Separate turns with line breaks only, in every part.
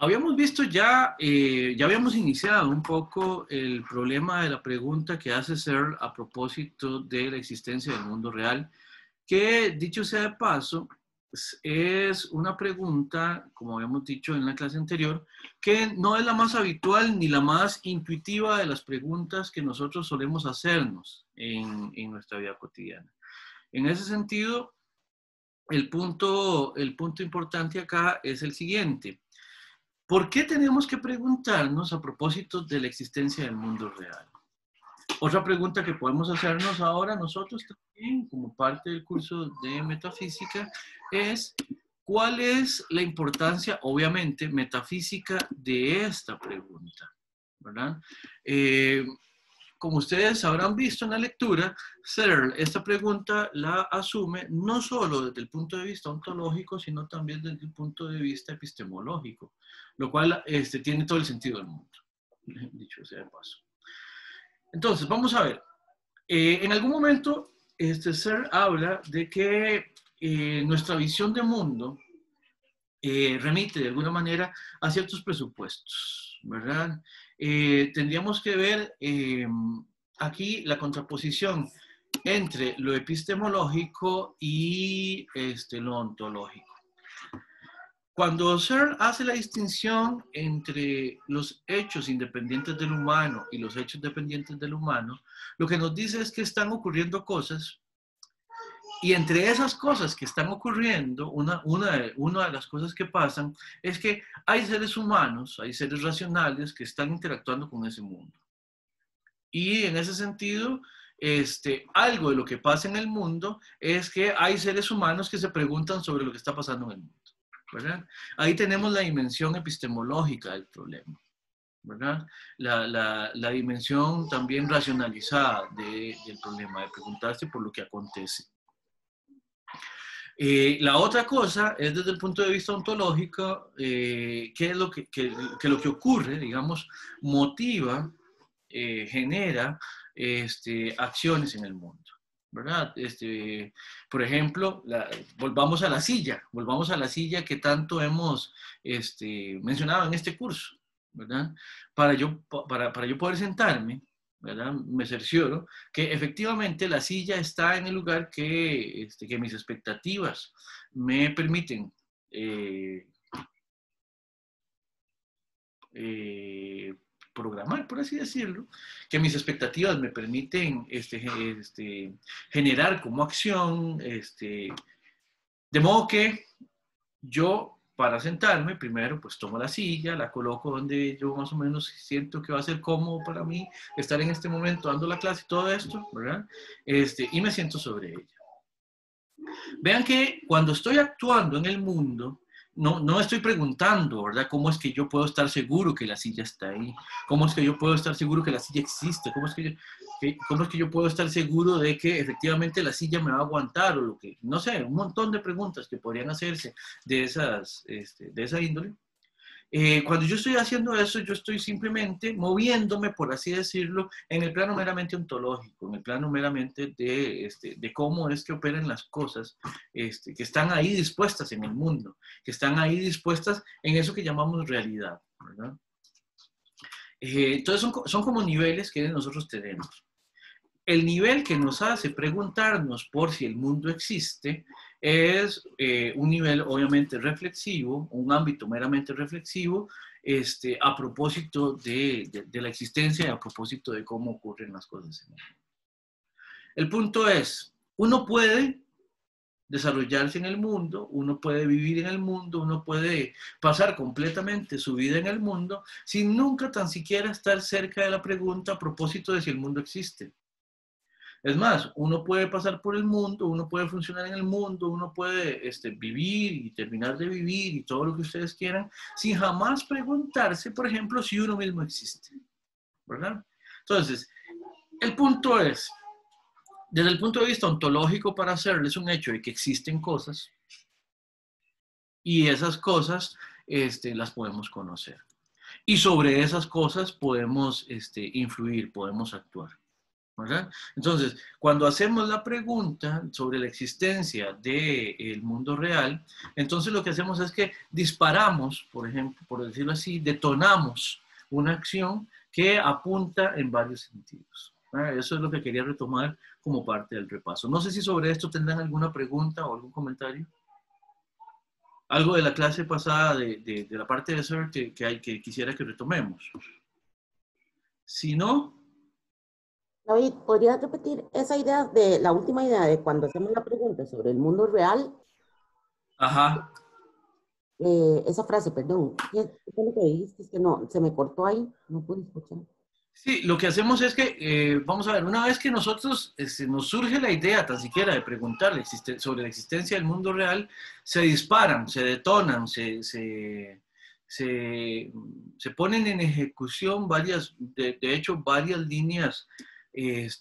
Habíamos visto ya, ya habíamos iniciado un poco el problema de la pregunta que hace Searle a propósito de la existencia del mundo real, que dicho sea de paso, es una pregunta, como habíamos dicho en la clase anterior, que no es la más habitual ni la más intuitiva de las preguntas que nosotros solemos hacernos en nuestra vida cotidiana. En ese sentido, el punto importante acá es el siguiente. ¿Por qué tenemos que preguntarnos a propósito de la existencia del mundo real? Otra pregunta que podemos hacernos ahora nosotros también, como parte del curso de metafísica, es ¿cuál es la importancia, obviamente, metafísica de esta pregunta? ¿Verdad? Como ustedes habrán visto en la lectura, Searle esta pregunta la asume no solo desde el punto de vista ontológico, sino también desde el punto de vista epistemológico, lo cual tiene todo el sentido del mundo, dicho sea de paso. Entonces, vamos a ver. En algún momento, Searle habla de que nuestra visión de mundo remite de alguna manera a ciertos presupuestos, ¿verdad? Tendríamos que ver aquí la contraposición entre lo epistemológico y lo ontológico. Cuando Searle hace la distinción entre los hechos independientes del humano y los hechos dependientes del humano, lo que nos dice es que están ocurriendo cosas. Y entre esas cosas que están ocurriendo, una de las cosas que pasan es que hay seres humanos, hay seres racionales que están interactuando con ese mundo. Y en ese sentido, algo de lo que pasa en el mundo es que hay seres humanos que se preguntan sobre lo que está pasando en el mundo, ¿verdad? Ahí tenemos la dimensión epistemológica del problema, ¿verdad? La dimensión también racionalizada del problema, de preguntarse por lo que acontece. La otra cosa es desde el punto de vista ontológico, qué es lo que ocurre, digamos, motiva, genera acciones en el mundo, ¿verdad? Por ejemplo, volvamos a la silla que tanto hemos mencionado en este curso, ¿verdad? Para yo poder sentarme, ¿verdad? Me cercioro que efectivamente la silla está en el lugar que mis expectativas me permiten programar, por así decirlo, que mis expectativas me permiten generar como acción, de modo que yo, para sentarme, primero pues tomo la silla, la coloco donde yo más o menos siento que va a ser cómodo para mí estar en este momento dando la clase y todo esto, ¿verdad? Y me siento sobre ella. Vean que cuando estoy actuando en el mundo, no estoy preguntando, ¿verdad? ¿Cómo es que yo puedo estar seguro que la silla está ahí? ¿Cómo es que yo puedo estar seguro que la silla existe? ¿Cómo es que yo puedo estar seguro de que efectivamente la silla me va a aguantar? O lo que, no sé, un montón de preguntas que podrían hacerse de esa índole. Cuando yo estoy haciendo eso, yo estoy simplemente moviéndome, por así decirlo, en el plano meramente ontológico, en el plano meramente de cómo es que operan las cosas que están ahí dispuestas en el mundo, que están ahí dispuestas en eso que llamamos realidad, ¿verdad? Entonces son como niveles que nosotros tenemos. El nivel que nos hace preguntarnos por si el mundo existe es un nivel obviamente reflexivo, un ámbito meramente reflexivo, a propósito de la existencia y a propósito de cómo ocurren las cosas en el mundo. El punto es, uno puede desarrollarse en el mundo, uno puede vivir en el mundo, uno puede pasar completamente su vida en el mundo sin nunca tan siquiera estar cerca de la pregunta a propósito de si el mundo existe. Es más, uno puede pasar por el mundo, uno puede funcionar en el mundo, uno puede vivir y terminar de vivir y todo lo que ustedes quieran, sin jamás preguntarse, por ejemplo, si uno mismo existe, ¿verdad? Entonces, el punto es, desde el punto de vista ontológico para Searle es un hecho de que existen cosas y esas cosas las podemos conocer. Y sobre esas cosas podemos influir, podemos actuar, ¿verdad? Entonces, cuando hacemos la pregunta sobre la existencia del mundo real, entonces lo que hacemos es que disparamos, por ejemplo, por decirlo así, detonamos una acción que apunta en varios sentidos. Eso es lo que quería retomar como parte del repaso. No sé si sobre esto tendrán alguna pregunta o algún comentario. Algo de la clase pasada, de la parte de SER que quisiera que retomemos. Si no...
David, ¿podrías repetir esa idea de la última idea de cuando hacemos la pregunta sobre el mundo real?
Ajá.
Esa frase, perdón. ¿Qué fue lo que dijiste? Es que no, se me cortó ahí, no pude escuchar.
Sí, lo que hacemos es que, vamos a ver, una vez que nosotros nos surge la idea tan siquiera de preguntar sobre la existencia del mundo real, se disparan, se detonan, se ponen en ejecución varias, de hecho, varias líneas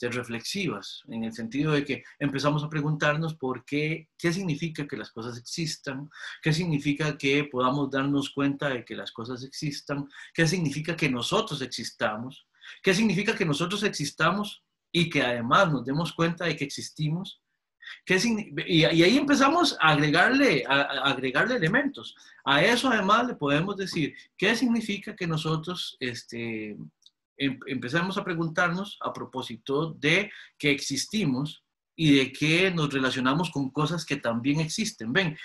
reflexivas, en el sentido de que empezamos a preguntarnos por qué significa que las cosas existan, qué significa que podamos darnos cuenta de que las cosas existan, qué significa que nosotros existamos. ¿Qué significa que nosotros existamos y que además nos demos cuenta de que existimos? Y ahí empezamos a agregarle elementos. A eso además le podemos decir, ¿qué significa que nosotros empezamos a preguntarnos a propósito de que existimos y de que nos relacionamos con cosas que también existen? Ven,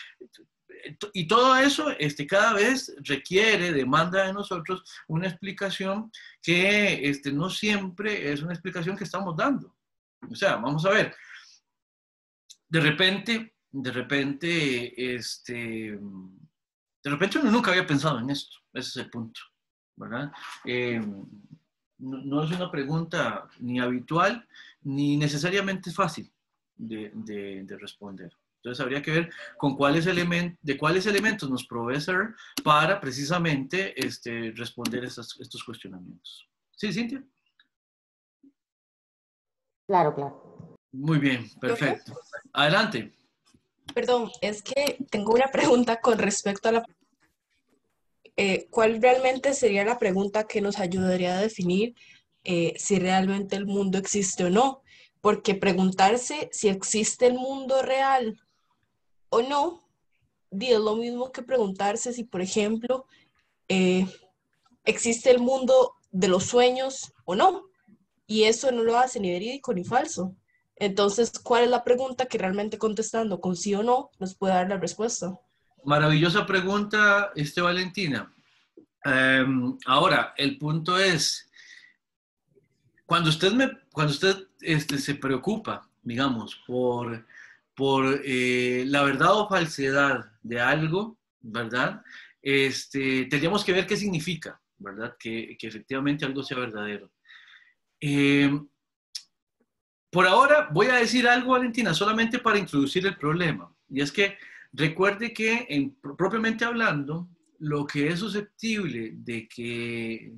y todo eso cada vez requiere, demanda de nosotros una explicación que no siempre es una explicación que estamos dando. O sea, vamos a ver, de repente uno nunca había pensado en esto, ese es el punto, ¿verdad? No es una pregunta ni habitual ni necesariamente fácil de responder. Entonces habría que ver con de cuáles elementos nos provee SER para precisamente responder estos cuestionamientos. ¿Sí, Cintia?
Claro, claro.
Muy bien, perfecto. Adelante.
Perdón, es que tengo una pregunta con respecto a la... ¿cuál realmente sería la pregunta que nos ayudaría a definir si realmente el mundo existe o no? Porque preguntarse si existe el mundo real o no, es lo mismo que preguntarse si, por ejemplo, existe el mundo de los sueños o no. Y eso no lo hace ni verídico ni falso. Entonces, ¿cuál es la pregunta que realmente contestando con sí o no nos puede dar la respuesta?
Maravillosa pregunta, Valentina. Ahora, el punto es, cuando usted se preocupa, digamos, por la verdad o falsedad de algo, ¿verdad? Tendríamos que ver qué significa, ¿verdad? Que efectivamente algo sea verdadero. Por ahora voy a decir algo, Valentina, solamente para introducir el problema. Y es que recuerde que, propiamente hablando, lo que es susceptible de que,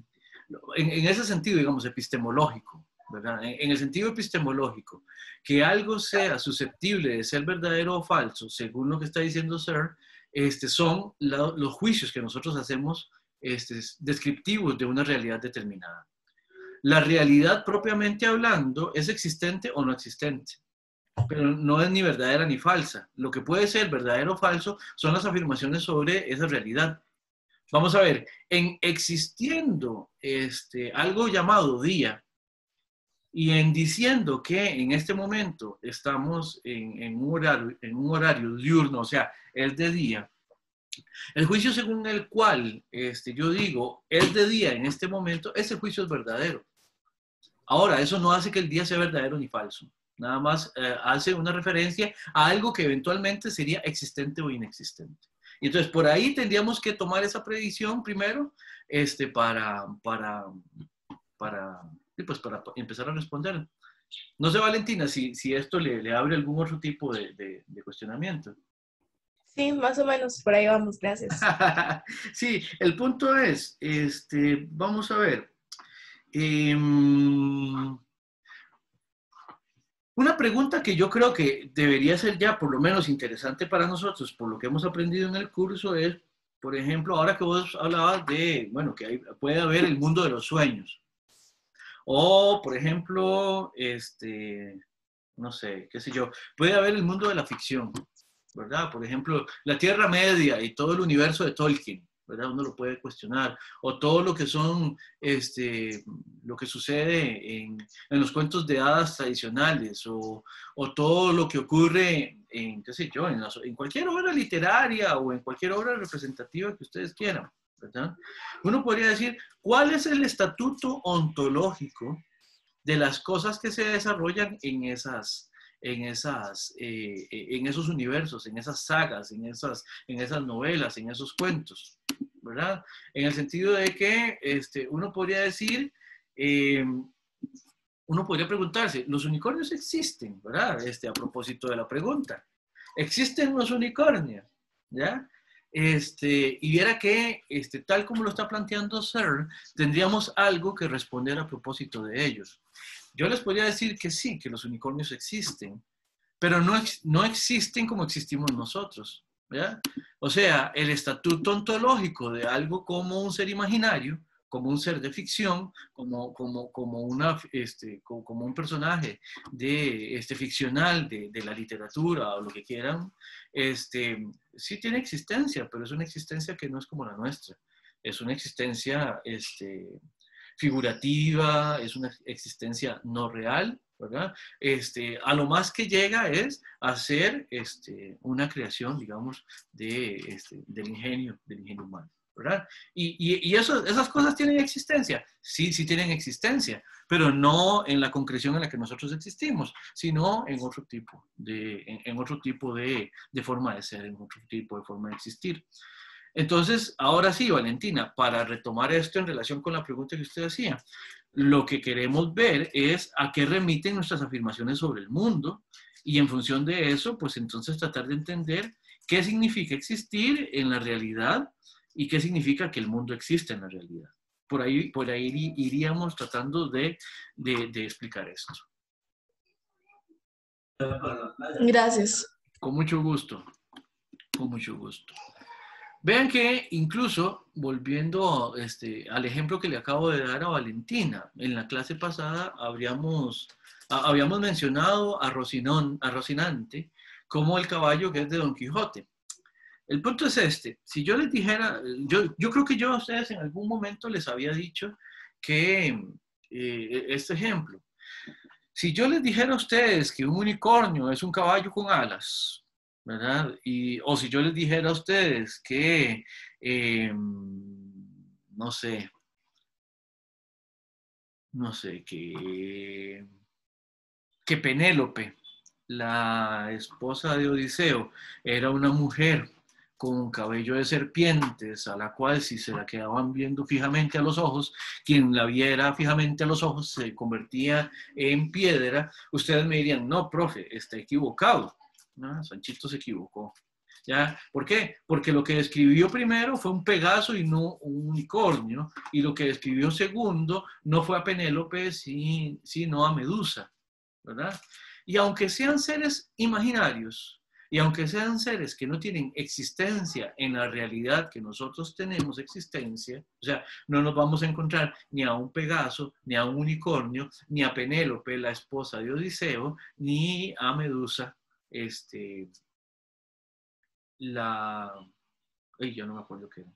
en ese sentido, digamos, epistemológico, ¿verdad? En el sentido epistemológico, que algo sea susceptible de ser verdadero o falso, según lo que está diciendo Sir, son los juicios que nosotros hacemos descriptivos de una realidad determinada. La realidad propiamente hablando es existente o no existente, pero no es ni verdadera ni falsa. Lo que puede ser verdadero o falso son las afirmaciones sobre esa realidad. Vamos a ver, en existiendo algo llamado día y en diciendo que en este momento estamos en un horario diurno, o sea, es de día, el juicio según el cual yo digo es de día en este momento, ese juicio es verdadero. Ahora, eso no hace que el día sea verdadero ni falso. Nada más hace una referencia a algo que eventualmente sería existente o inexistente. Y entonces, por ahí tendríamos que tomar esa predicción primero para empezar a responder. No sé, Valentina, si esto le abre algún otro tipo de cuestionamiento.
Sí, más o menos, por ahí vamos, gracias.
Sí, el punto es, vamos a ver. Una pregunta que yo creo que debería ser ya por lo menos interesante para nosotros, por lo que hemos aprendido en el curso, es, por ejemplo, ahora que vos hablabas de, bueno, que puede haber el mundo de los sueños. O, por ejemplo, no sé, qué sé yo, puede haber el mundo de la ficción, ¿verdad? Por ejemplo, la Tierra Media y todo el universo de Tolkien, ¿verdad? Uno lo puede cuestionar. O todo lo que son, lo que sucede en los cuentos de hadas tradicionales, o todo lo que ocurre en, qué sé yo, en cualquier obra literaria o en cualquier obra representativa que ustedes quieran, ¿verdad? Uno podría decir, ¿cuál es el estatuto ontológico de las cosas que se desarrollan en esos universos, en esas sagas, en esas novelas, en esos cuentos, ¿verdad? En el sentido de que uno podría decir, uno podría preguntarse, ¿los unicornios existen? ¿Verdad? A propósito de la pregunta, ¿existen los unicornios? ¿Ya? Y viera que, tal como lo está planteando CERN, tendríamos algo que responder a propósito de ellos. Yo les podría decir que sí, que los unicornios existen, pero no existen como existimos nosotros, ¿ya? O sea, el estatuto ontológico de algo como un ser imaginario, como un ser de ficción, como un personaje ficcional de la literatura o lo que quieran, sí tiene existencia, pero es una existencia que no es como la nuestra. Es una existencia figurativa, es una existencia no real, ¿verdad? A lo más que llega es a ser una creación, digamos, del ingenio humano, ¿verdad? Y esas cosas tienen existencia, sí tienen existencia, pero no en la concreción en la que nosotros existimos, sino en otro tipo de forma de ser, en otro tipo de forma de existir. Entonces, ahora sí, Valentina, para retomar esto en relación con la pregunta que usted hacía, lo que queremos ver es a qué remiten nuestras afirmaciones sobre el mundo y en función de eso, pues entonces tratar de entender qué significa existir en la realidad y qué significa que el mundo existe en la realidad. Por ahí iríamos tratando de explicar esto.
Gracias.
Con mucho gusto, con mucho gusto. Vean que incluso, volviendo al ejemplo que le acabo de dar a Valentina, en la clase pasada habíamos mencionado a Rocinante como el caballo que es de Don Quijote. El punto es si yo les dijera, yo creo que yo a ustedes en algún momento les había dicho que este ejemplo, si yo les dijera a ustedes que un unicornio es un caballo con alas, ¿verdad? O si yo les dijera a ustedes que, no sé, que Penélope, la esposa de Odiseo, era una mujer con cabello de serpientes, a la cual si se la quedaban viendo fijamente a los ojos, quien la viera fijamente a los ojos se convertía en piedra, ustedes me dirían, no, profe, está equivocado. No, Sanchito se equivocó. ¿Ya? ¿Por qué? Porque lo que describió primero fue un Pegaso y no un unicornio, y lo que describió segundo no fue a Penélope, sino a Medusa, ¿verdad? Y aunque sean seres imaginarios, y aunque sean seres que no tienen existencia en la realidad que nosotros tenemos existencia, o sea, no nos vamos a encontrar ni a un Pegaso, ni a un unicornio, ni a Penélope, la esposa de Odiseo, ni a Medusa, yo no me acuerdo qué era.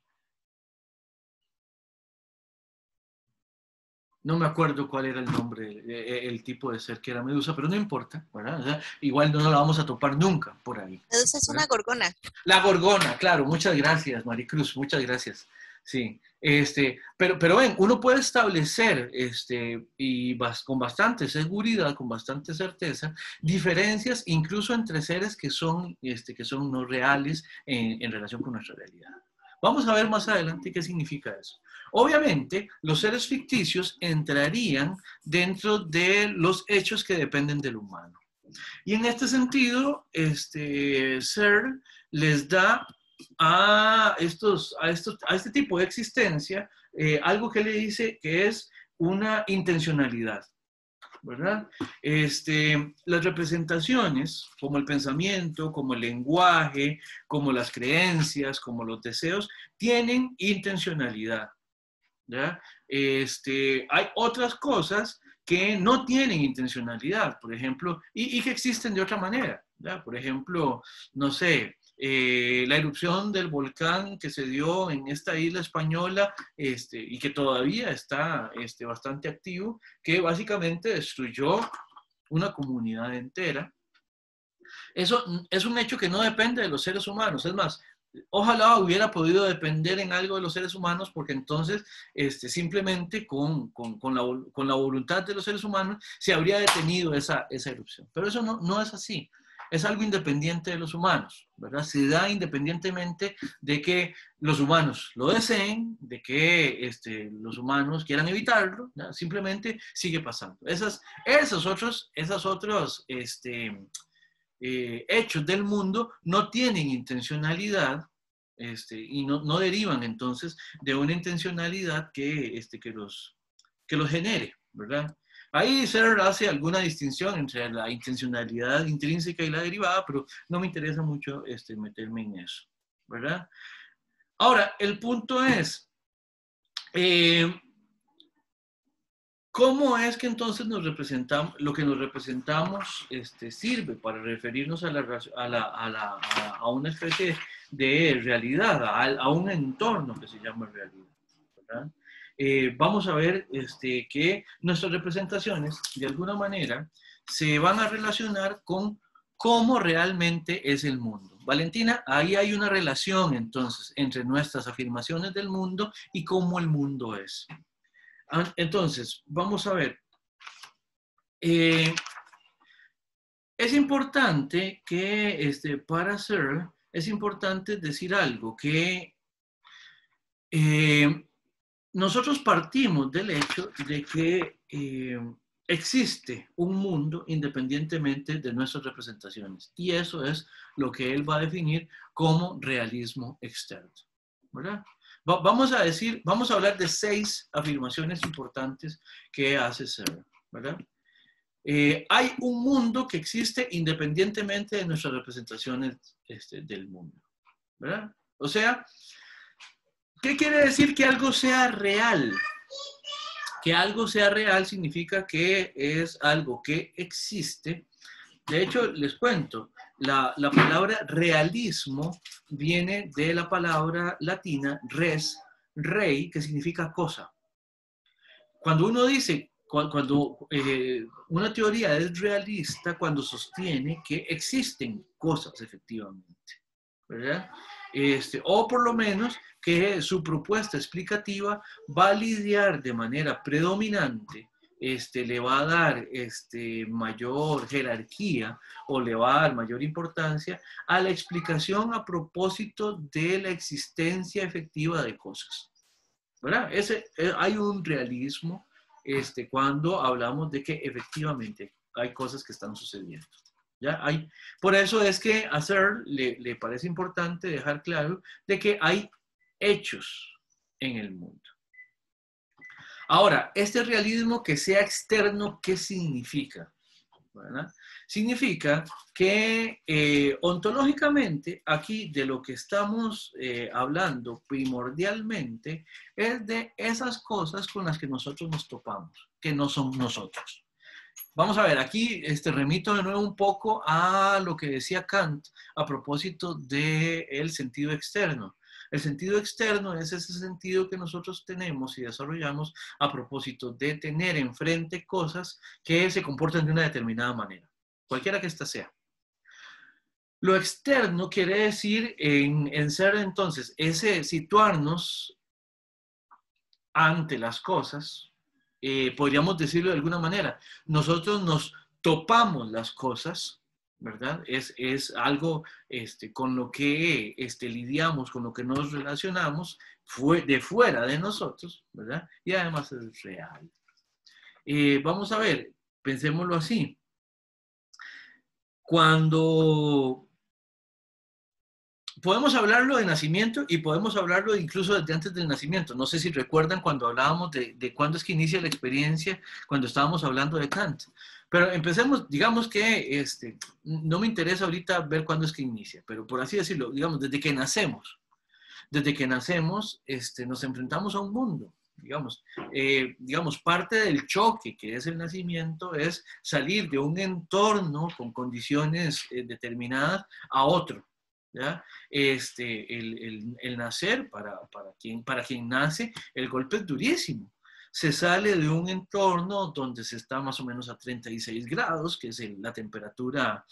No me acuerdo cuál era el nombre, el tipo de ser que era Medusa, pero no importa, ¿verdad? O sea, igual no la vamos a topar nunca por ahí.
Medusa es una gorgona.
La gorgona, claro. Muchas gracias, Maricruz. Muchas gracias. Sí. Pero ven, uno puede establecer con bastante seguridad, con bastante certeza, diferencias incluso entre seres que son no reales en relación con nuestra realidad. Vamos a ver más adelante qué significa eso. Obviamente, los seres ficticios entrarían dentro de los hechos que dependen del humano. Y en este sentido, CERN les da a este tipo de existencia algo que le dice que es una intencionalidad, ¿verdad? Las representaciones, como el pensamiento, como el lenguaje, como las creencias, como los deseos, tienen intencionalidad, ¿ya? Hay otras cosas que no tienen intencionalidad, por ejemplo, y que existen de otra manera, ¿ya? Por ejemplo, no sé, la erupción del volcán que se dio en esta isla española y que todavía está bastante activo, que básicamente destruyó una comunidad entera. Eso es un hecho que no depende de los seres humanos. Es más, ojalá hubiera podido depender en algo de los seres humanos, porque entonces simplemente con la voluntad de los seres humanos se habría detenido esa erupción. Pero eso no es así. Es algo independiente de los humanos, ¿verdad? Se da independientemente de que los humanos lo deseen, de que los humanos quieran evitarlo, ¿no? Simplemente sigue pasando. Esos otros hechos del mundo no tienen intencionalidad y no derivan entonces de una intencionalidad que los genere, ¿verdad? Ahí Searle hace alguna distinción entre la intencionalidad intrínseca y la derivada, pero no me interesa mucho meterme en eso, ¿verdad? Ahora, el punto es, ¿cómo es que entonces lo que nos representamos sirve para referirnos a una especie de realidad, a un entorno que se llama realidad, ¿verdad? Vamos a ver que nuestras representaciones, de alguna manera, se van a relacionar con cómo realmente es el mundo. Valentina, ahí hay una relación entonces entre nuestras afirmaciones del mundo y cómo el mundo es. Entonces, vamos a ver. Es importante que para Searle, es importante decir algo, que nosotros partimos del hecho de que existe un mundo independientemente de nuestras representaciones. Y eso es lo que él va a definir como realismo externo, ¿verdad? Vamos a hablar de 6 afirmaciones importantes que hace Searle, ¿verdad? Hay un mundo que existe independientemente de nuestras representaciones del mundo, ¿verdad? O sea, ¿qué quiere decir que algo sea real? Que algo sea real significa que es algo que existe. De hecho, les cuento, la palabra realismo viene de la palabra latina res, rei, que significa cosa. Cuando uno dice, cuando una teoría es realista, cuando sostiene que existen cosas efectivamente, ¿verdad? O por lo menos que su propuesta explicativa va a lidiar de manera predominante, le va a dar mayor jerarquía o le va a dar mayor importancia a la explicación a propósito de la existencia efectiva de cosas, ¿verdad? Hay un realismo cuando hablamos de que efectivamente hay cosas que están sucediendo. ¿Ya? Por eso es que a Searle le parece importante dejar claro de que hay hechos en el mundo. Ahora, este realismo que sea externo, ¿qué significa? ¿Verdad? Significa que ontológicamente aquí de lo que estamos hablando primordialmente es de esas cosas con las que nosotros nos topamos, que no son nosotros. Vamos a ver, aquí remito de nuevo un poco a lo que decía Kant a propósito del sentido externo. El sentido externo es ese sentido que nosotros tenemos y desarrollamos a propósito de tener enfrente cosas que se comportan de una determinada manera, cualquiera que ésta sea. Lo externo quiere decir en ser entonces ese situarnos ante las cosas. Podríamos decirlo de alguna manera, nosotros nos topamos las cosas, ¿verdad? Es algo con lo que lidiamos, con lo que nos relacionamos de fuera de nosotros, ¿verdad? Y además es real. Vamos a ver, pensémoslo así. Cuando podemos hablarlo de nacimiento y podemos hablarlo incluso desde antes del nacimiento. No sé si recuerdan cuando hablábamos de cuándo es que inicia la experiencia, cuando estábamos hablando de Kant. Pero empecemos, digamos que no me interesa ahorita ver cuándo es que inicia, pero por así decirlo, digamos, desde que nacemos. Desde que nacemos nos enfrentamos a un mundo, digamos, parte del choque que es el nacimiento es salir de un entorno con condiciones determinadas a otro. ¿Ya? El nacer, para quien nace, el golpe es durísimo. Se sale de un entorno donde se está más o menos a 36 grados, que es la temperatura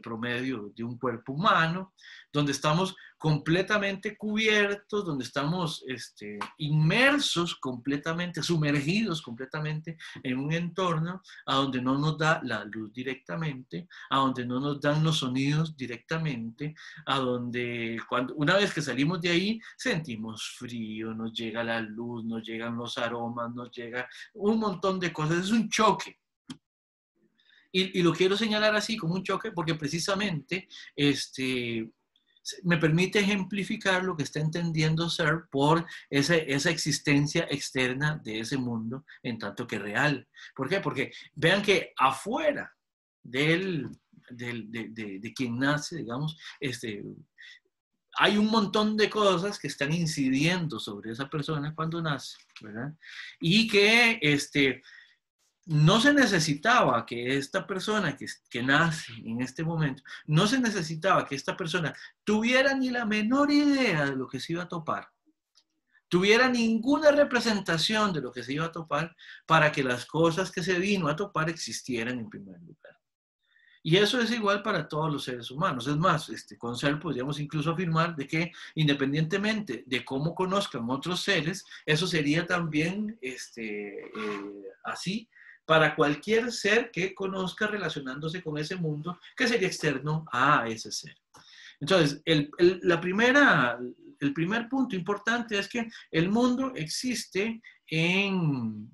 promedio de un cuerpo humano, donde estamos completamente cubiertos, donde estamos inmersos completamente, sumergidos completamente en un entorno a donde no nos da la luz directamente, a donde no nos dan los sonidos directamente, a donde una vez que salimos de ahí sentimos frío, nos llega la luz, nos llegan los aromas, nos llega un montón de cosas, es un choque. Y lo quiero señalar así como un choque porque precisamente me permite ejemplificar lo que está entendiendo Searle por esa existencia externa de ese mundo en tanto que real. ¿Por qué? Porque vean que afuera de quien nace, digamos, hay un montón de cosas que están incidiendo sobre esa persona cuando nace, ¿verdad? Y que no se necesitaba que esta persona que nace en este momento, no se necesitaba que esta persona tuviera ni la menor idea de lo que se iba a topar, tuviera ninguna representación de lo que se iba a topar para que las cosas que se vino a topar existieran en primer lugar. Y eso es igual para todos los seres humanos. Es más, con Searle podríamos incluso afirmar de que independientemente de cómo conozcan otros seres, eso sería también así para cualquier ser que conozca relacionándose con ese mundo que sería externo a ese ser. Entonces, el primer punto importante es que el mundo existe en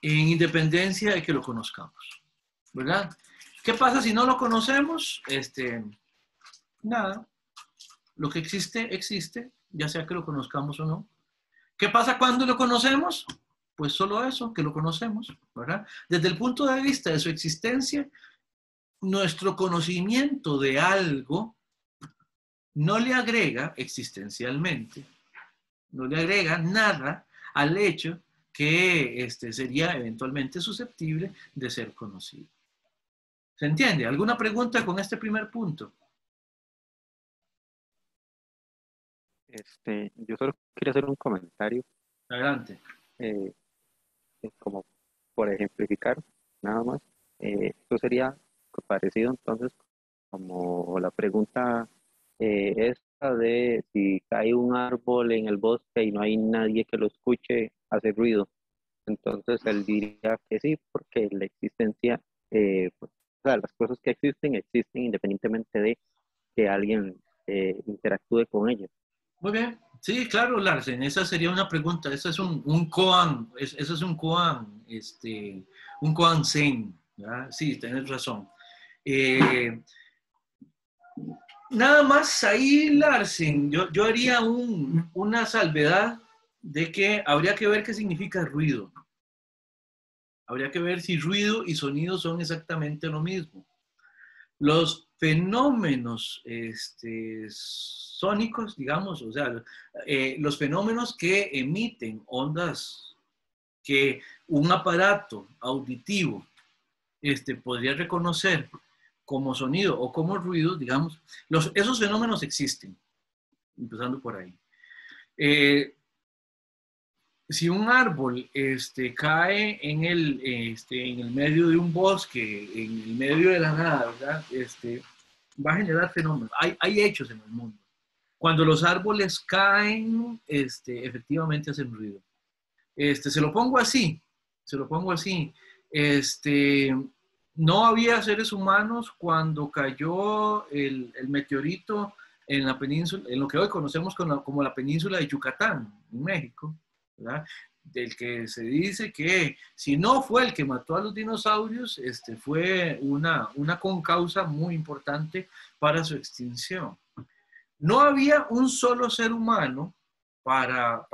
independencia de que lo conozcamos, ¿verdad? ¿Qué pasa si no lo conocemos? Nada. Lo que existe, existe, ya sea que lo conozcamos o no. ¿Qué pasa cuando lo conocemos? Pues solo eso, que lo conocemos, ¿verdad? Desde el punto de vista de su existencia, nuestro conocimiento de algo no le agrega existencialmente, no le agrega nada al hecho que sería eventualmente susceptible de ser conocido. ¿Se entiende? ¿Alguna pregunta con este primer punto?
Yo solo quería hacer un comentario,
Adelante.
como por ejemplificar, nada más. Esto sería parecido entonces como la pregunta esta de si cae un árbol en el bosque y no hay nadie que lo escuche, hace ruido. Entonces él diría que sí, porque la existencia, pues, o sea, las cosas que existen, existen independientemente de que alguien interactúe con ellas.
Muy bien. Sí, claro, Larsen, esa sería una pregunta. Ese es un koan, eso es un koan, un koan zen, ¿verdad? Sí, tienes razón. Nada más ahí, Larsen, yo haría una salvedad de que habría que ver qué significa ruido. Habría que ver si ruido y sonido son exactamente lo mismo. Los fenómenos sónicos, digamos, o sea, los fenómenos que emiten ondas que un aparato auditivo podría reconocer como sonido o como ruido, digamos, esos fenómenos existen, empezando por ahí. Si un árbol cae en el medio de un bosque, en el medio de la nada, ¿verdad? Va a generar fenómenos. Hay hechos en el mundo. Cuando los árboles caen, efectivamente hacen ruido. Se lo pongo así. No había seres humanos cuando cayó el meteorito en la península, en lo que hoy conocemos como la península de Yucatán, en México, ¿verdad? Del que se dice que si no fue el que mató a los dinosaurios, fue una concausa muy importante para su extinción. No había un solo ser humano para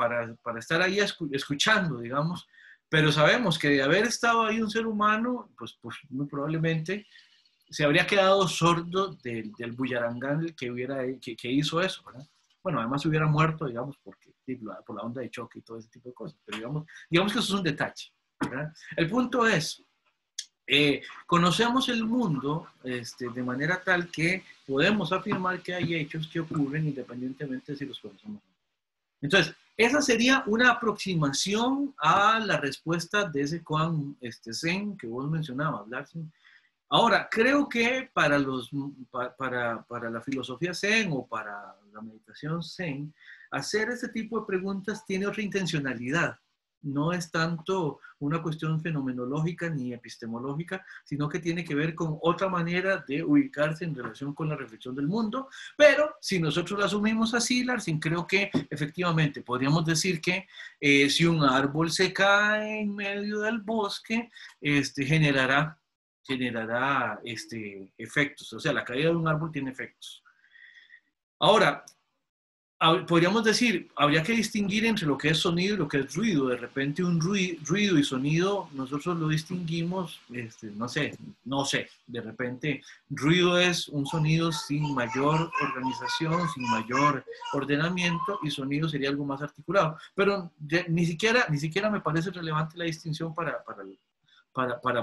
estar ahí escuchando, digamos, pero sabemos que de haber estado ahí un ser humano, pues muy probablemente se habría quedado sordo del bullarangán que hizo eso, ¿verdad? Bueno, además se hubiera muerto, digamos, porque, por la onda de choque y todo ese tipo de cosas. Pero digamos que eso es un detalle, ¿verdad? El punto es, conocemos el mundo de manera tal que podemos afirmar que hay hechos que ocurren independientemente de si los conocemos. Entonces, esa sería una aproximación a la respuesta de ese Koan Zen que vos mencionabas, Larsen. Ahora, creo que para la filosofía Zen o para la meditación Zen, hacer este tipo de preguntas tiene otra intencionalidad. No es tanto una cuestión fenomenológica ni epistemológica, sino que tiene que ver con otra manera de ubicarse en relación con la reflexión del mundo. Pero si nosotros lo asumimos así, Larsen, creo que efectivamente podríamos decir que si un árbol se cae en medio del bosque, generará efectos. O sea, la caída de un árbol tiene efectos. Ahora, podríamos decir, habría que distinguir entre lo que es sonido y lo que es ruido. De repente un ruido y sonido, nosotros lo distinguimos, no sé, de repente ruido es un sonido sin mayor organización, sin mayor ordenamiento, y sonido sería algo más articulado. Pero ni siquiera me parece relevante la distinción para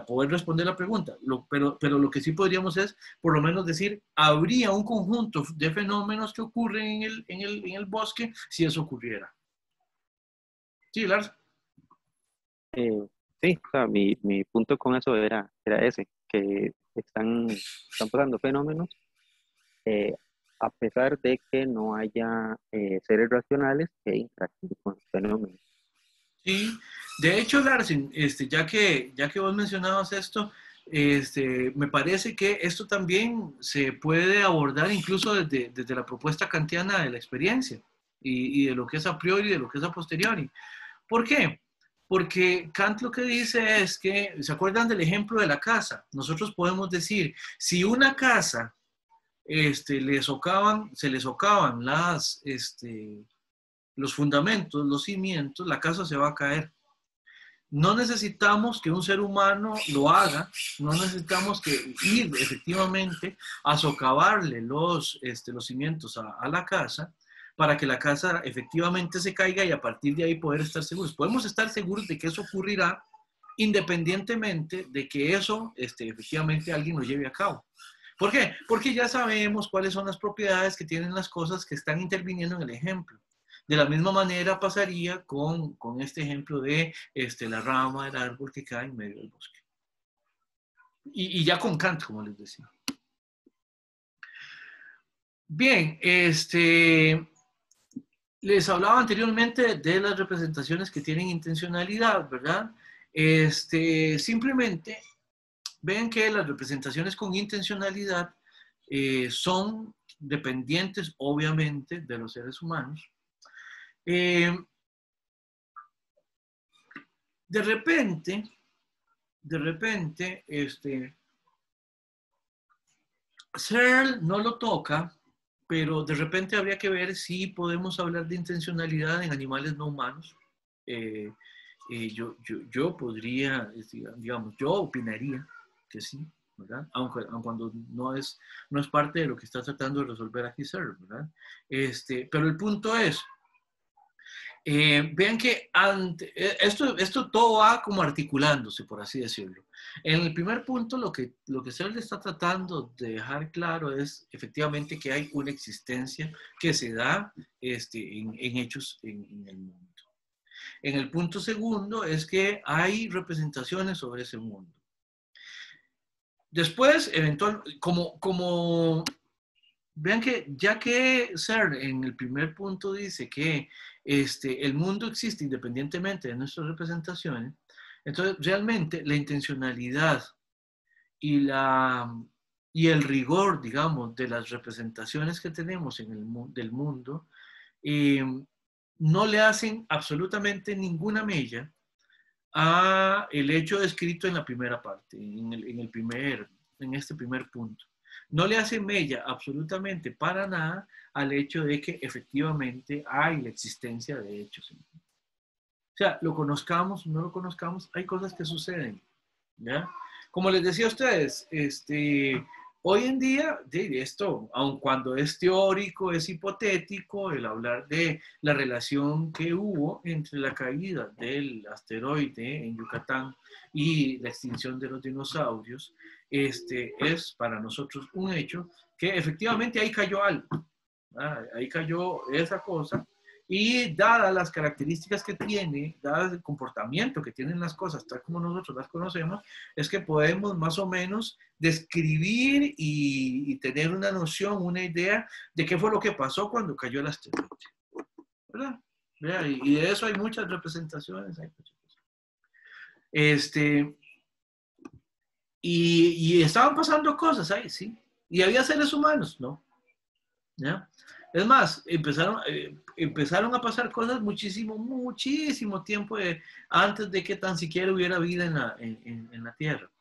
poder responder la pregunta. Pero lo que sí podríamos es, por lo menos decir, habría un conjunto de fenómenos que ocurren en el bosque si eso ocurriera. Sí, Lars.
Sí, o sea, mi punto con eso era ese, que están pasando fenómenos a pesar de que no haya seres racionales que interactúen con los fenómenos.
Sí, de hecho, Larsen, ya que vos mencionabas esto, me parece que esto también se puede abordar incluso desde la propuesta kantiana de la experiencia y de lo que es a priori y de lo que es a posteriori. ¿Por qué? Porque Kant lo que dice es que, ¿se acuerdan del ejemplo de la casa? Nosotros podemos decir, si una casa se le socavan los fundamentos, los cimientos, la casa se va a caer. No necesitamos que un ser humano lo haga, no necesitamos que ir efectivamente a socavarle los cimientos a la casa para que la casa efectivamente se caiga y a partir de ahí poder estar seguros. Podemos estar seguros de que eso ocurrirá independientemente de que eso efectivamente alguien lo lleve a cabo. ¿Por qué? Porque ya sabemos cuáles son las propiedades que tienen las cosas que están interviniendo en el ejemplo. De la misma manera pasaría con este ejemplo de la rama del árbol que cae en medio del bosque. Y ya con Kant, como les decía. Bien, les hablaba anteriormente de las representaciones que tienen intencionalidad, ¿verdad? Simplemente ven que las representaciones con intencionalidad son dependientes, obviamente, de los seres humanos. De repente, Searle no lo toca, pero de repente habría que ver si podemos hablar de intencionalidad en animales no humanos. Yo podría, digamos, yo opinaría que sí, ¿verdad? Aunque cuando no es parte de lo que está tratando de resolver aquí Searle, ¿verdad? Pero el punto es, vean que esto todo va como articulándose, por así decirlo. En el primer punto, lo que Searle está tratando de dejar claro es efectivamente que hay una existencia que se da en hechos en el mundo. En el punto segundo es que hay representaciones sobre ese mundo. Después, eventualmente, como vean que ya que Searle en el primer punto dice que el mundo existe independientemente de nuestras representaciones, entonces realmente la intencionalidad y el rigor, digamos, de las representaciones que tenemos del mundo no le hacen absolutamente ninguna mella a el hecho descrito en la primera parte, en este primer punto. No le hace mella absolutamente para nada al hecho de que efectivamente hay la existencia de hechos. O sea, lo conozcamos o no lo conozcamos, hay cosas que suceden, ¿ya? Como les decía a ustedes, Hoy en día, de esto, aun cuando es teórico, es hipotético, el hablar de la relación que hubo entre la caída del asteroide en Yucatán y la extinción de los dinosaurios, es para nosotros un hecho que efectivamente ahí cayó algo. Ahí cayó esa cosa. Y dadas las características que tiene, dadas el comportamiento que tienen las cosas, tal como nosotros las conocemos, es que podemos más o menos describir y tener una noción, una idea de qué fue lo que pasó cuando cayó el asteroide. ¿Verdad? Y de eso hay muchas representaciones. Hay muchas cosas. Y estaban pasando cosas ahí, sí. Y había seres humanos, ¿no? ¿Ya? Es más, empezaron a pasar cosas muchísimo tiempo antes de que tan siquiera hubiera vida en la Tierra.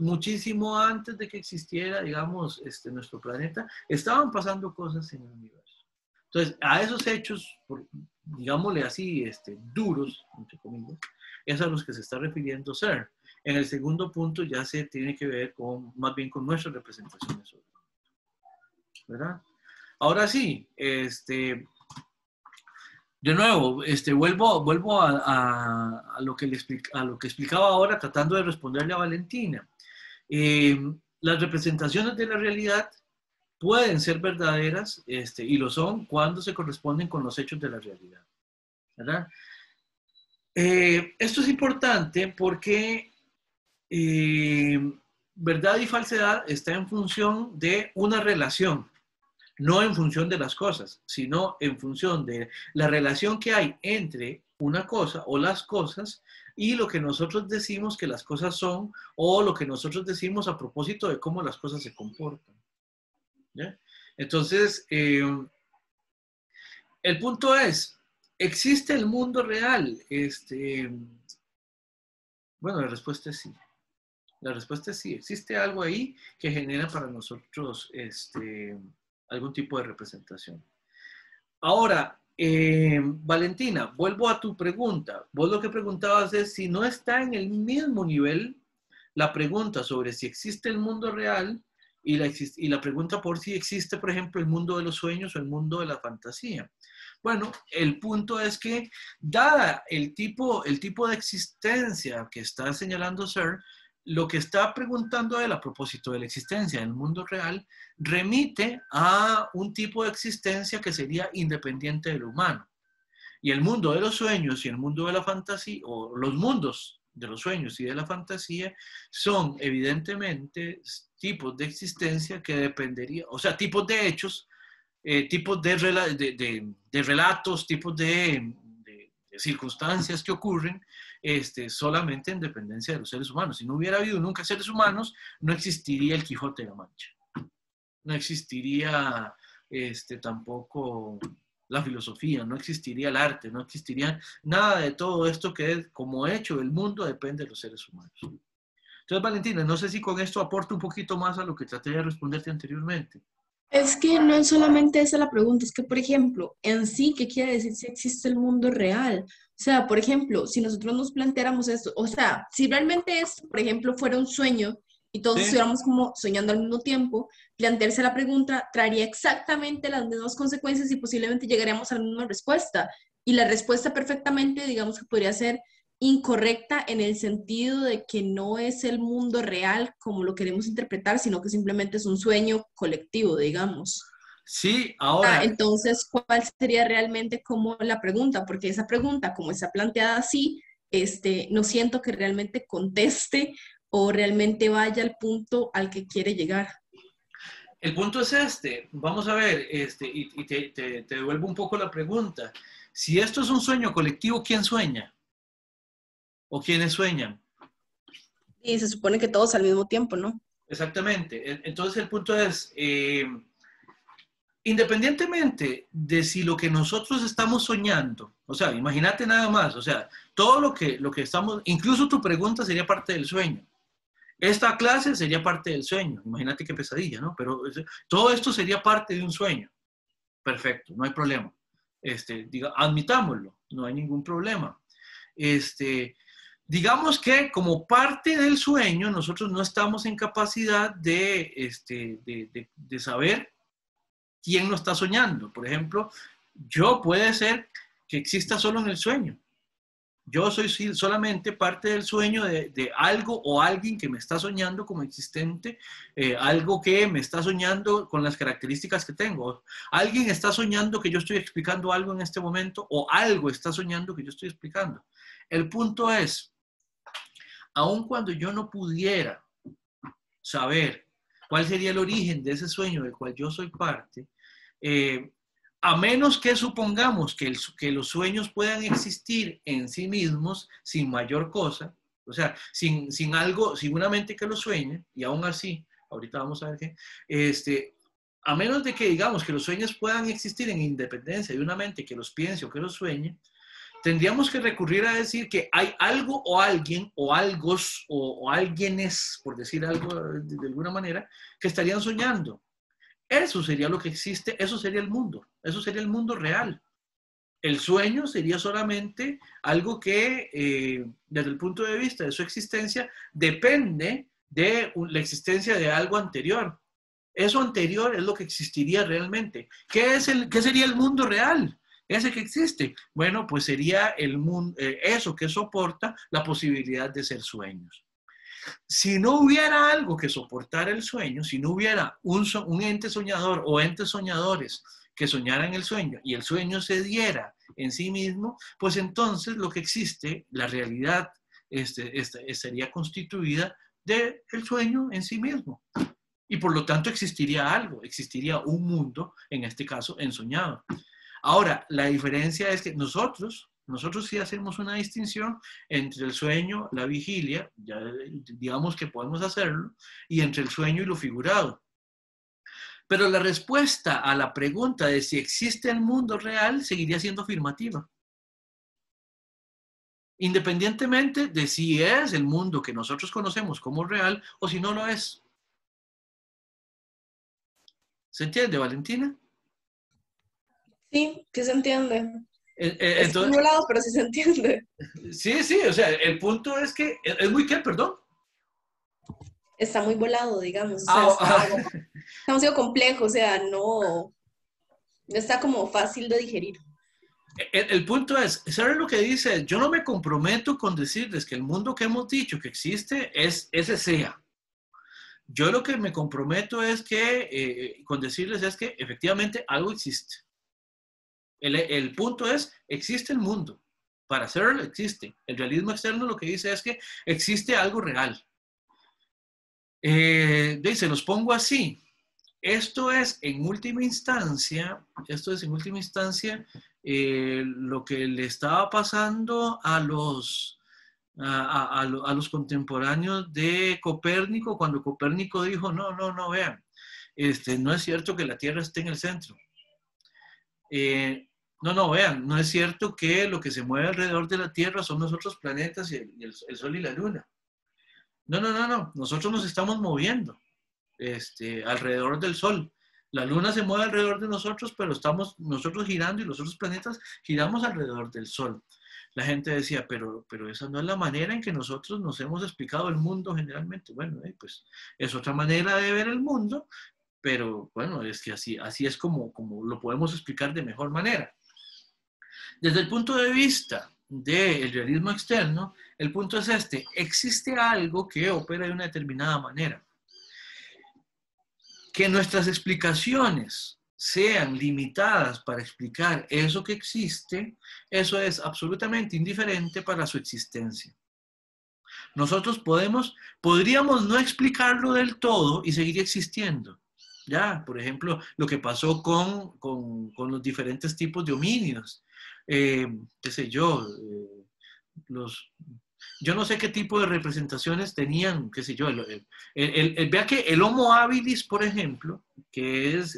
Muchísimo antes de que existiera, digamos, nuestro planeta, estaban pasando cosas en el universo. Entonces, a esos hechos, digámosle así, duros, entre comillas, es a los que se está refiriendo CERN. En el segundo punto ya se tiene que ver más bien con nuestras representaciones sobre el mundo, ¿verdad? Ahora sí, de nuevo, vuelvo a lo que explicaba ahora, tratando de responderle a Valentina. Las representaciones de la realidad pueden ser verdaderas, y lo son cuando se corresponden con los hechos de la realidad, ¿verdad? Esto es importante porque verdad y falsedad está en función de una relación. No en función de las cosas, sino en función de la relación que hay entre una cosa o las cosas y lo que nosotros decimos que las cosas son o lo que nosotros decimos a propósito de cómo las cosas se comportan. ¿Ya? Entonces, el punto es, ¿existe el mundo real? Bueno, la respuesta es sí. La respuesta es sí. Existe algo ahí que genera para nosotros algún tipo de representación. Ahora, Valentina, vuelvo a tu pregunta. Vos lo que preguntabas es si no está en el mismo nivel la pregunta sobre si existe el mundo real y la pregunta por si existe, por ejemplo, el mundo de los sueños o el mundo de la fantasía. Bueno, el punto es que, dada el tipo de existencia que está señalando CERN, lo que está preguntando él a propósito de la existencia del mundo real remite a un tipo de existencia que sería independiente del humano. Y el mundo de los sueños y el mundo de la fantasía, o los mundos de los sueños y de la fantasía, son evidentemente tipos de existencia que dependería, o sea, tipos de hechos, tipos de relatos, tipos de circunstancias que ocurren solamente en dependencia de los seres humanos. Si no hubiera habido nunca seres humanos, no existiría el Quijote de la Mancha. No existiría tampoco la filosofía, no existiría el arte, no existiría nada de todo esto que es como hecho del mundo depende de los seres humanos. Entonces, Valentina, no sé si con esto aporta un poquito más a lo que traté de responderte anteriormente.
Es que no es solamente esa la pregunta, es que, por ejemplo, en sí, ¿qué quiere decir si existe el mundo real? O sea, por ejemplo, si nosotros nos planteáramos esto, o sea, si realmente esto, por ejemplo, fuera un sueño y todos
Sí.
estuviéramos como soñando al mismo tiempo, plantearse la pregunta traería exactamente las mismas consecuencias y posiblemente llegaríamos a la misma respuesta. Y la respuesta perfectamente, digamos que podría ser incorrecta en el sentido de que no es el mundo real como lo queremos interpretar, sino que simplemente es un sueño colectivo, digamos.
Sí, ahora.
Entonces, ¿cuál sería realmente como la pregunta? Porque esa pregunta, como está planteada así, no siento que realmente conteste o realmente vaya al punto al que quiere llegar.
El punto es vamos a ver, y te devuelvo un poco la pregunta. Si esto es un sueño colectivo, ¿quién sueña? ¿O quiénes sueñan?
Y se supone que todos al mismo tiempo, ¿no?
Exactamente. Entonces el punto es, independientemente de si lo que nosotros estamos soñando, o sea, imagínate nada más, o sea, todo lo que estamos, incluso tu pregunta sería parte del sueño. Esta clase sería parte del sueño. Imagínate qué pesadilla, ¿no? Pero todo esto sería parte de un sueño. Perfecto, no hay problema. Admitámoslo, no hay ningún problema. digamos que como parte del sueño, nosotros no estamos en capacidad de saber quién lo está soñando. Por ejemplo, puede ser que exista solo en el sueño. Yo soy solamente parte del sueño de algo o alguien que me está soñando como existente, algo que me está soñando con las características que tengo. Alguien está soñando que yo estoy explicando algo en este momento, o algo está soñando que yo estoy explicando. El punto es, aun cuando yo no pudiera saber cuál sería el origen de ese sueño del cual yo soy parte, a menos que supongamos que los sueños puedan existir en sí mismos sin mayor cosa, o sea, sin una mente que los sueñe, y aún así, ahorita vamos a ver qué, a menos de que digamos que los sueños puedan existir en independencia de una mente que los piense o que los sueñe, tendríamos que recurrir a decir que hay algo o alguien o algos o alguienes, por decir algo de alguna manera, que estarían soñando. Eso sería lo que existe, eso sería el mundo real. El sueño sería solamente algo que, desde el punto de vista de su existencia, depende de la existencia de algo anterior. Eso anterior es lo que existiría realmente. ¿Qué sería el mundo real? Ese que existe. Bueno, pues sería el mundo, eso que soporta la posibilidad de ser sueños. Si no hubiera algo que soportara el sueño, si no hubiera un ente soñador o entes soñadores que soñaran el sueño y el sueño se diera en sí mismo, pues entonces lo que existe, la realidad, sería constituida del sueño en sí mismo. Y por lo tanto existiría algo, existiría un mundo, en este caso, ensoñado. Ahora, la diferencia es que nosotros sí hacemos una distinción entre el sueño, la vigilia, ya digamos que podemos hacerlo, y entre el sueño y lo figurado. Pero la respuesta a la pregunta de si existe el mundo real seguiría siendo afirmativa. Independientemente de si es el mundo que nosotros conocemos como real o si no lo es. ¿Se entiende, Valentina?
Sí, sí se entiende.
Entonces,
es muy volado, pero sí se entiende.
Sí, o sea, el punto es que, ¿es muy qué, perdón?
Está muy volado, digamos. O sea, está demasiado complejo, o sea, no está como fácil de digerir.
El punto es, ¿sabes lo que dice? Yo no me comprometo con decirles que el mundo que hemos dicho que existe ese sea. Yo lo que me comprometo es que, con decirles es que efectivamente algo existe. El punto es, existe el mundo. Para hacerlo existe. El realismo externo lo que dice es que existe algo real. Se los pongo así. Esto es en última instancia, lo que le estaba pasando a los contemporáneos de Copérnico, cuando Copérnico dijo, no, vean, no es cierto que la Tierra esté en el centro. Vean, no es cierto que lo que se mueve alrededor de la Tierra son los otros planetas y el Sol y la Luna. No, nosotros nos estamos moviendo alrededor del Sol. La Luna se mueve alrededor de nosotros, pero estamos nosotros girando y los otros planetas giramos alrededor del Sol. La gente decía, pero esa no es la manera en que nosotros nos hemos explicado el mundo generalmente. Bueno, pues es otra manera de ver el mundo, pero bueno, es que así es como lo podemos explicar de mejor manera. Desde el punto de vista del realismo externo, el punto es existe algo que opera de una determinada manera. Que nuestras explicaciones sean limitadas para explicar eso que existe, eso es absolutamente indiferente para su existencia. Nosotros podríamos no explicarlo del todo y seguir existiendo. Ya, por ejemplo, lo que pasó con los diferentes tipos de homínidos. Qué sé yo, yo no sé qué tipo de representaciones tenían, qué sé yo, vea que el Homo habilis, por ejemplo, que es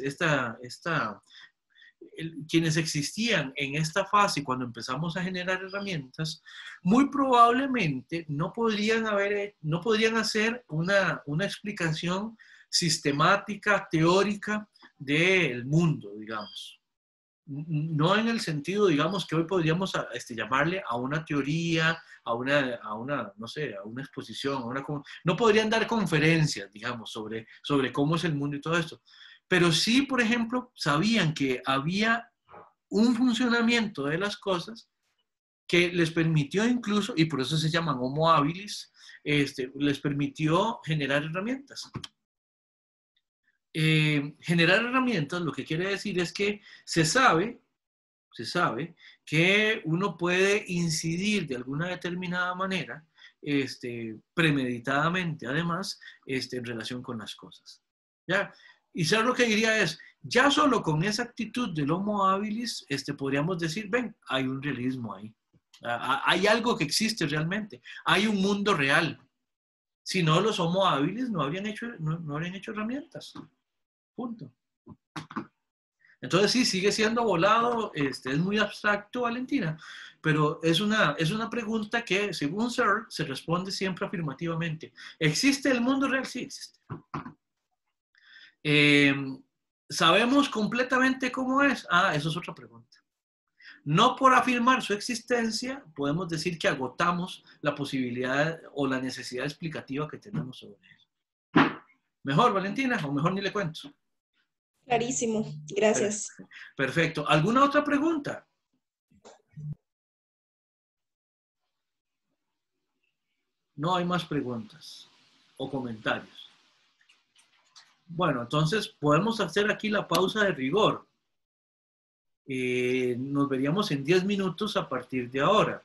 quienes existían en esta fase cuando empezamos a generar herramientas, muy probablemente no podrían hacer una explicación sistemática, teórica del mundo, digamos. no en el sentido, digamos, que hoy podríamos llamarle a una teoría, no sé, a una exposición, no podrían dar conferencias, digamos, sobre cómo es el mundo y todo esto. Pero sí, por ejemplo, sabían que había un funcionamiento de las cosas que les permitió incluso, y por eso se llaman Homo habilis, les permitió generar herramientas. Generar herramientas lo que quiere decir es que se sabe que uno puede incidir de alguna determinada manera, premeditadamente además, en relación con las cosas. ¿Ya? Y ¿sabes lo que diría es? Ya solo con esa actitud del Homo habilis, podríamos decir, ven, hay un realismo ahí. Hay algo que existe realmente. Hay un mundo real. Si no, los Homo habilis no habrían hecho herramientas. Punto. Entonces sí, sigue siendo volado, es muy abstracto, Valentina, pero es una pregunta que, según Searle, se responde siempre afirmativamente. ¿Existe el mundo real? Sí, existe. ¿Sabemos completamente cómo es? Eso es otra pregunta. No por afirmar su existencia podemos decir que agotamos la posibilidad o la necesidad explicativa que tenemos sobre él. ¿Mejor, Valentina? ¿O mejor ni le cuento?
Clarísimo, gracias.
Perfecto. ¿Alguna otra pregunta? No hay más preguntas o comentarios. Bueno, entonces podemos hacer aquí la pausa de rigor. Nos veríamos en 10 minutos a partir de ahora.